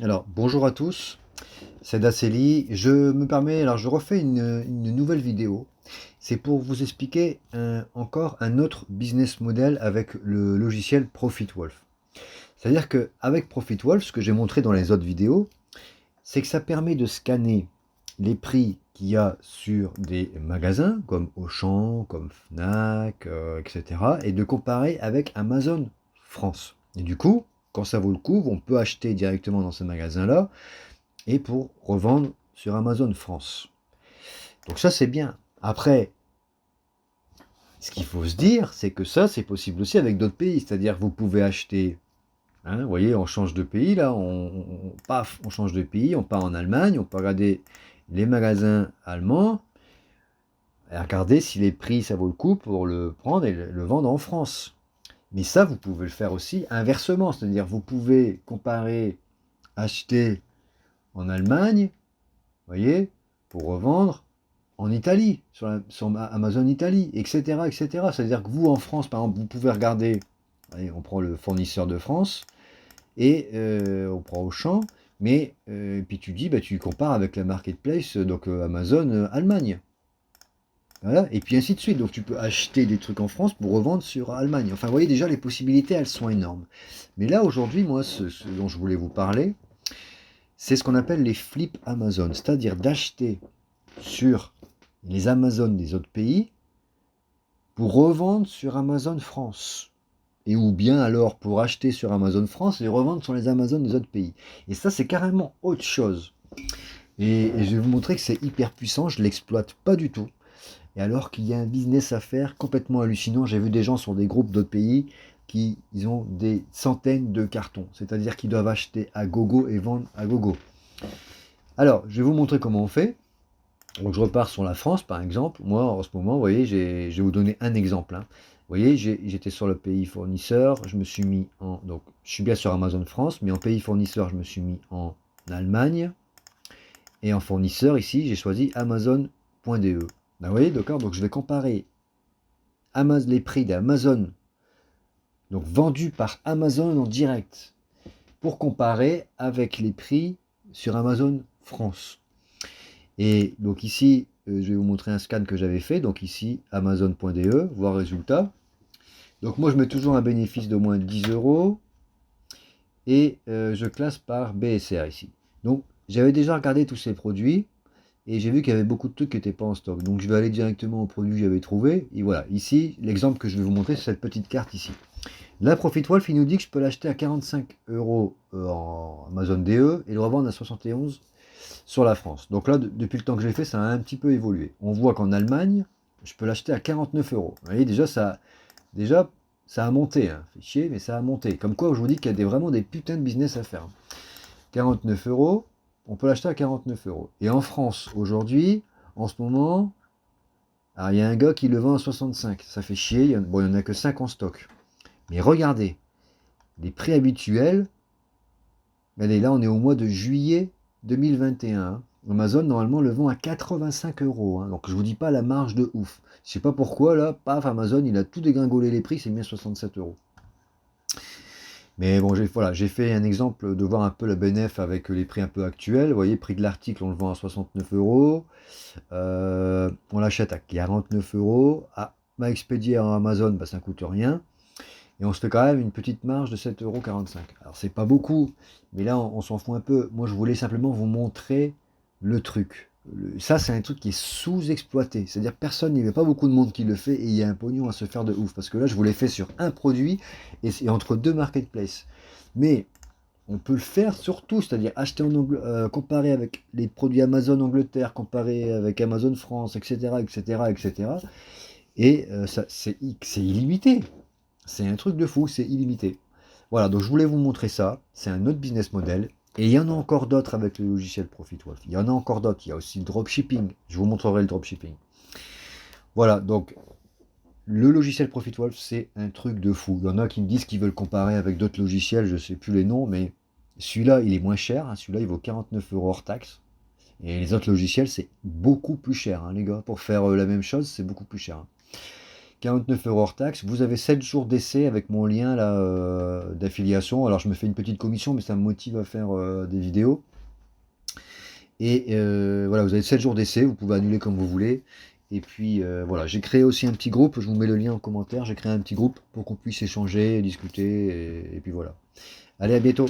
Alors, bonjour à tous, c'est Daceli. Je me permets, alors je refais une nouvelle vidéo. C'est pour vous expliquer encore un autre business model avec le logiciel ProfitWolf. C'est-à-dire qu'avec ProfitWolf, ce que j'ai montré dans les autres vidéos, c'est que ça permet de scanner les prix qu'il y a sur des magasins comme Auchan, comme Fnac, etc. et de comparer avec Amazon France. Et du coup, quand ça vaut le coup, on peut acheter directement dans ces magasins-là et pour revendre sur Amazon France. Donc ça, c'est bien. Après, ce qu'il faut se dire, c'est que ça, c'est possible aussi avec d'autres pays. C'est-à-dire, vous pouvez acheter, hein, vous voyez, on change de pays, là, paf, on change de pays, on part en Allemagne, on peut regarder les magasins allemands, et regarder si les prix, ça vaut le coup pour le prendre et le vendre en France. Mais ça, vous pouvez le faire aussi inversement. C'est-à-dire, vous pouvez comparer, acheter en Allemagne, voyez, pour revendre en Italie, sur Amazon Italie, etc., etc. C'est-à-dire que vous, en France, par exemple, vous pouvez regarder, allez, on prend le fournisseur de France, et on prend Auchan, mais puis tu dis, bah, tu compares avec la marketplace, donc Amazon Allemagne. Voilà, et puis ainsi de suite. Donc tu peux acheter des trucs en France pour revendre sur Allemagne. Enfin, vous voyez déjà, les possibilités, elles sont énormes. Mais là, aujourd'hui, moi, ce dont je voulais vous parler, c'est ce qu'on appelle les flips Amazon, c'est-à-dire d'acheter sur les Amazon des autres pays pour revendre sur Amazon France. Et ou bien alors pour acheter sur Amazon France et revendre sur les Amazon des autres pays. Et ça, c'est carrément autre chose. Et je vais vous montrer que c'est hyper puissant, je ne l'exploite pas du tout. Et alors qu'il y a un business à faire complètement hallucinant, j'ai vu des gens sur des groupes d'autres pays qui ils ont des centaines de cartons. C'est-à-dire qu'ils doivent acheter à gogo et vendre à gogo. Alors, je vais vous montrer comment on fait. Donc je repars sur la France par exemple. Moi en ce moment, vous voyez, je vais vous donner un exemple, hein. Vous voyez, j'étais sur le pays fournisseur, je me suis mis en... Donc je suis bien sur Amazon France, mais en pays fournisseur, je me suis mis en Allemagne. Et en fournisseur, ici, j'ai choisi Amazon.de. Vous voyez, d'accord? Donc je vais comparer les prix d'Amazon, donc vendus par Amazon en direct, pour comparer avec les prix sur Amazon France. Et donc ici, je vais vous montrer un scan que j'avais fait. Donc ici, Amazon.de, voir résultat. Donc moi, je mets toujours un bénéfice d'au moins 10 euros. Et je classe par BSR ici. Donc j'avais déjà regardé tous ces produits. Et j'ai vu qu'il y avait beaucoup de trucs qui n'étaient pas en stock. Donc je vais aller directement aux produits que j'avais trouvé. Et voilà, ici, l'exemple que je vais vous montrer, c'est cette petite carte ici. Là, ProfitWolf, il nous dit que je peux l'acheter à 45 euros en Amazon DE et le revendre à 71 sur la France. Donc là, depuis le temps que j'ai fait, ça a un petit peu évolué. On voit qu'en Allemagne, je peux l'acheter à 49 euros. Vous voyez, déjà, ça a monté. Hein. Fait chier, mais ça a monté. Comme quoi, je vous dis qu'il y a vraiment des putains de business à faire. 49 euros, on peut l'acheter à 49 euros. Et en France, aujourd'hui, en ce moment, alors il y a un gars qui le vend à 65. Ça fait chier. Bon, il n'y en a que 5 en stock. Mais regardez, les prix habituels, regardez, là, on est au mois de juillet 2021. Amazon, normalement, le vend à 85 euros. Hein. Donc, je vous dis pas la marge de ouf. Je sais pas pourquoi, là, paf, Amazon, il a tout dégringolé les prix, c'est mis à 67 euros. Mais bon, voilà, j'ai fait un exemple de voir un peu la bénéf avec les prix un peu actuels. Vous voyez, prix de l'article, on le vend à 69 euros. On l'achète à 49 euros. Ah, m'a expédié en Amazon, bah, ça ne coûte rien. Et on se fait quand même une petite marge de 7,45 €. Alors c'est pas beaucoup, mais là on s'en fout un peu. Moi je voulais simplement vous montrer le truc. Ça c'est un truc qui est sous-exploité. C'est-à-dire personne, il n'y a pas beaucoup de monde qui le fait et il y a un pognon à se faire de ouf. Parce que là je vous l'ai fait sur un produit et c'est entre deux marketplaces. Mais on peut le faire sur tout, c'est-à-dire acheter comparer avec les produits Amazon Angleterre, comparer avec Amazon France, etc., etc., etc. Et ça, c'est illimité. C'est un truc de fou, c'est illimité. Voilà, donc je voulais vous montrer ça. C'est un autre business model. Et il y en a encore d'autres avec le logiciel ProfitWolf. Il y en a encore d'autres. Il y a aussi le dropshipping. Je vous montrerai le dropshipping. Voilà, donc le logiciel ProfitWolf, c'est un truc de fou. Il y en a qui me disent qu'ils veulent comparer avec d'autres logiciels, je ne sais plus les noms, mais celui-là, il est moins cher. Hein. Celui-là, il vaut 49 euros hors taxe. Et les autres logiciels, c'est beaucoup plus cher, hein, les gars. Pour faire la même chose, c'est beaucoup plus cher. Hein. 49 euros hors taxe. Vous avez 7 jours d'essai avec mon lien là d'affiliation. Alors je me fais une petite commission, mais ça me motive à faire des vidéos. Et voilà, vous avez 7 jours d'essai, vous pouvez annuler comme vous voulez. Et puis voilà, j'ai créé aussi un petit groupe, je vous mets le lien en commentaire. J'ai créé un petit groupe pour qu'on puisse échanger, discuter, et puis voilà. Allez, à bientôt.